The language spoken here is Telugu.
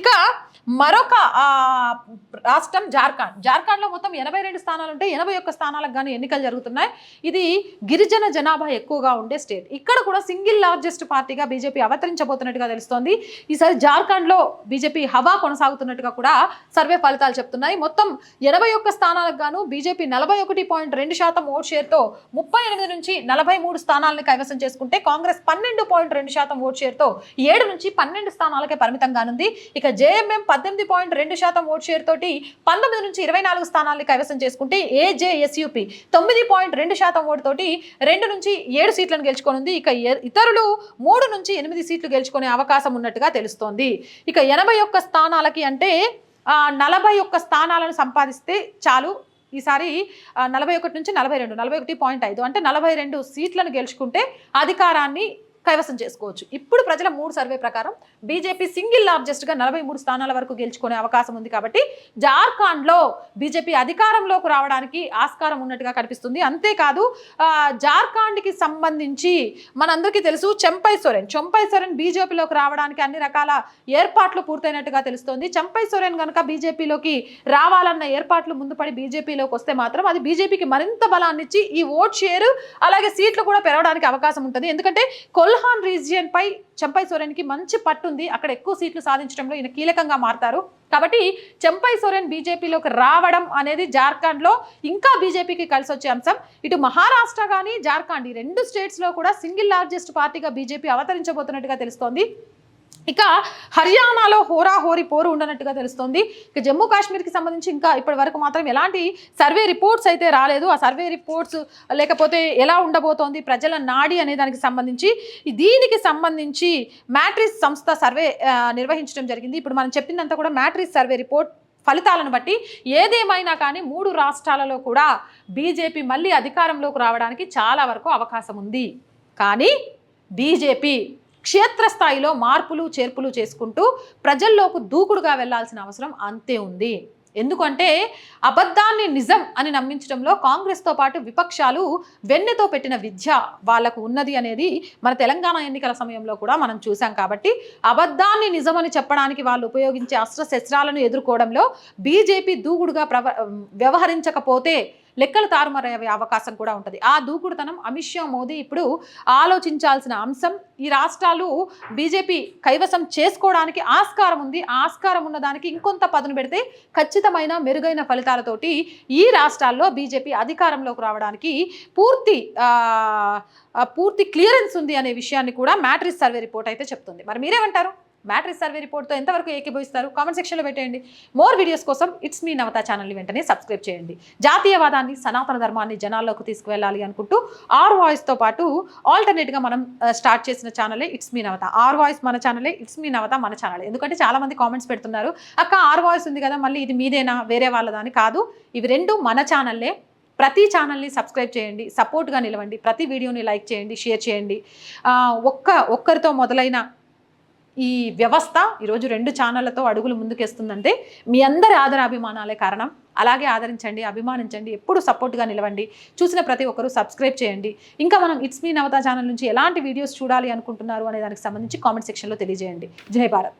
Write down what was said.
ఇక మరొక రాష్ట్రం జార్ఖండ్లో మొత్తం 82 స్థానాలు ఉంటే 81 స్థానాలకు గాను ఎన్నికలు జరుగుతున్నాయి. ఇది గిరిజన జనాభా ఎక్కువగా ఉండే స్టేట్. ఇక్కడ కూడా సింగిల్ లార్జెస్ట్ పార్టీగా బీజేపీ అవతరించబోతున్నట్టుగా తెలుస్తోంది. ఈసారి జార్ఖండ్లో బీజేపీ హవా కొనసాగుతున్నట్టుగా కూడా సర్వే ఫలితాలు చెప్తున్నాయి. మొత్తం 81 స్థానాలకు గాను బీజేపీ 41.2% ఓట్ షేర్తో 38 నుంచి 43 స్థానాలను కైవసం చేసుకుంటే కాంగ్రెస్ 12.2% ఓట్ షేర్తో 7 నుంచి 12 స్థానాలకే పరిమితం కానుంది. ఇక జేఎంఎం 18.2% ఓట్ షేర్ తోటి 19 నుంచి 24 స్థానాలను కైవసం చేసుకుంటే ఏజేఎస్యూపీ 9.2% ఓటు తోటి 2 నుంచి 7 సీట్లను గెలుచుకోనుంది. ఇక ఇతరులు 3 నుంచి 8 సీట్లు గెలుచుకునే అవకాశం ఉన్నట్టుగా తెలుస్తోంది. ఇక 81 స్థానాలకి అంటే 41 స్థానాలను సంపాదిస్తే చాలు. ఈసారి 41 నుంచి 42, 41.5 అంటే 42 సీట్లను గెలుచుకుంటే అధికారాన్ని కైవసం చేసుకోవచ్చు. ఇప్పుడు ప్రజల 3 సర్వే ప్రకారం బీజేపీ సింగిల్ లార్జెస్ట్గా 43 స్థానాల వరకు గెలుచుకునే అవకాశం ఉంది. కాబట్టి జార్ఖండ్లో బీజేపీ అధికారంలోకి రావడానికి ఆస్కారం ఉన్నట్టుగా కనిపిస్తుంది. అంతేకాదు జార్ఖండ్కి సంబంధించి మనందరికీ తెలుసు చంపై సోరెన్ బీజేపీలోకి రావడానికి అన్ని రకాల ఏర్పాట్లు పూర్తయినట్టుగా తెలుస్తోంది. చంపై సోరెన్ కనుక బీజేపీలోకి రావాలన్న ఏర్పాట్లు ముందుపడి బీజేపీలోకి వస్తే మాత్రం అది బీజేపీకి మరింత బలాన్ని ఇచ్చి ఈ ఓట్ షేరు అలాగే సీట్లు కూడా పెరగడానికి అవకాశం ఉంటుంది. ఎందుకంటే కొల్హాన్ రీజియన్ పై చంపై సోరెన్కి మంచి పట్టుంది. అక్కడ ఎక్కువ సీట్లు సాధించడంలో ఈయన కీలకంగా మారతారు. కాబట్టి చంపై సోరెన్ బీజేపీలోకి రావడం అనేది జార్ఖండ్లో ఇంకా బీజేపీకి కలిసి వచ్చే అంశం. ఇటు మహారాష్ట్ర కానీ జార్ఖండ్ ఈ 2 స్టేట్స్లో కూడా సింగిల్ లార్జెస్ట్ పార్టీగా బీజేపీ అవతరించబోతున్నట్టుగా తెలుస్తోంది. ఇక హర్యానాలో హోరాహోరీ పోరు ఉండనట్టుగా తెలుస్తోంది. ఇక జమ్మూ కాశ్మీర్కి సంబంధించి ఇంకా ఇప్పటి వరకు మాత్రం ఎలాంటి సర్వే రిపోర్ట్స్ అయితే రాలేదు. ఆ సర్వే రిపోర్ట్స్ లేకపోతే ఎలా ఉండబోతోంది ప్రజల నాడి అనే దానికి సంబంధించి దీనికి సంబంధించి మ్యాట్రిక్స్ సంస్థ సర్వే నిర్వహించడం జరిగింది. ఇప్పుడు మనం చెప్పిందంతా కూడా మ్యాట్రిక్స్ సర్వే రిపోర్ట్ ఫలితాలను బట్టి ఏదేమైనా కానీ 3 రాష్ట్రాలలో కూడా బీజేపీ మళ్ళీ అధికారంలోకి రావడానికి చాలా వరకు అవకాశం ఉంది. కానీ బీజేపీ క్షేత్రస్థాయిలో మార్పులు చేర్పులు చేసుకుంటూ ప్రజల్లోకి దూకుడుగా వెళ్లాల్సిన అవసరం అంతే ఉంది. ఎందుకంటే అబద్ధాన్ని నిజం అని నమ్మించడంలో కాంగ్రెస్తో పాటు విపక్షాలు వెన్నెతో పెట్టిన విద్య వాళ్లకు ఉన్నది అనేది మన తెలంగాణ ఎన్నికల సమయంలో కూడా మనం చూసాం. కాబట్టి అబద్ధాన్ని నిజమని చెప్పడానికి వాళ్ళు ఉపయోగించే అస్త్రశస్త్రాలను ఎదుర్కోవడంలో బీజేపీ దూకుడుగా వ్యవహరించకపోతే లెక్కలు తారుమారయ్యే అవకాశం కూడా ఉంటుంది. ఆ దూకుడుతనం అమిత్ షా మోదీ ఇప్పుడు ఆలోచించాల్సిన అంశం. ఈ రాష్ట్రాలు బీజేపీ కైవసం చేసుకోవడానికి ఆస్కారం ఉంది. ఆస్కారం ఉన్నదానికి ఇంకొంత పదును పెడితే ఖచ్చితమైన మెరుగైన ఫలితాలతోటి ఈ రాష్ట్రాల్లో బీజేపీ అధికారంలోకి రావడానికి పూర్తి క్లియరెన్స్ ఉంది అనే విషయాన్ని కూడా మ్యాట్రిక్స్ సర్వే రిపోర్ట్ అయితే చెప్తుంది. మరి మీరేమంటారు? మ్యాట్రిక్స్ సర్వే రిపోర్ట్తో ఎంతవరకు ఏకీభవిస్తారు? కామెంట్ సెక్షన్లో పెట్టేయండి. మోర్ వీడియోస్ కోసం ఇట్స్ మీ నవత ఛానల్ని వెంటనే సబ్స్క్రైబ్ చేయండి. జాతీయవాదాన్ని సనాతన ధర్మాన్ని జనాల్లోకి తీసుకువెళ్ళాలి అనుకుంటూ ఆర్ వాయిస్తో పాటు ఆల్టర్నేట్గా మనం స్టార్ట్ చేసిన ఛానలే it's me Navatha. Our voice మన ఛానలే, ఇట్స్ మీ నవత మన ఛానలే. ఎందుకంటే చాలామంది కామెంట్స్ పెడుతున్నారు, అక్క ఆర్ వాయిస్ ఉంది కదా మళ్ళీ ఇది మీదేనా వేరే వాళ్ళదని. కాదు, ఇవి 2 మన ఛానల్లే. ప్రతి ఛానల్ని సబ్స్క్రైబ్ చేయండి, సపోర్ట్గా నిలవండి, ప్రతి వీడియోని లైక్ చేయండి, షేర్ చేయండి. ఒక్కరితో మొదలైన ఈ వ్యవస్థ ఈరోజు 2 ఛానళ్లతో అడుగులు ముందుకేస్తుందంటే మీ అందరి ఆదరాభిమానాలే కారణం. అలాగే ఆదరించండి, అభిమానించండి, ఎప్పుడు సపోర్ట్గా నిలవండి. చూసిన ప్రతి ఒక్కరూ సబ్స్క్రైబ్ చేయండి. ఇంకా మనం ఇట్స్ మీ నవత ఛానల్ నుంచి ఎలాంటి వీడియోస్ చూడాలి అనుకుంటున్నారు అనే దానికి సంబంధించి కామెంట్ సెక్షన్లో తెలియజేయండి. జై భారత్.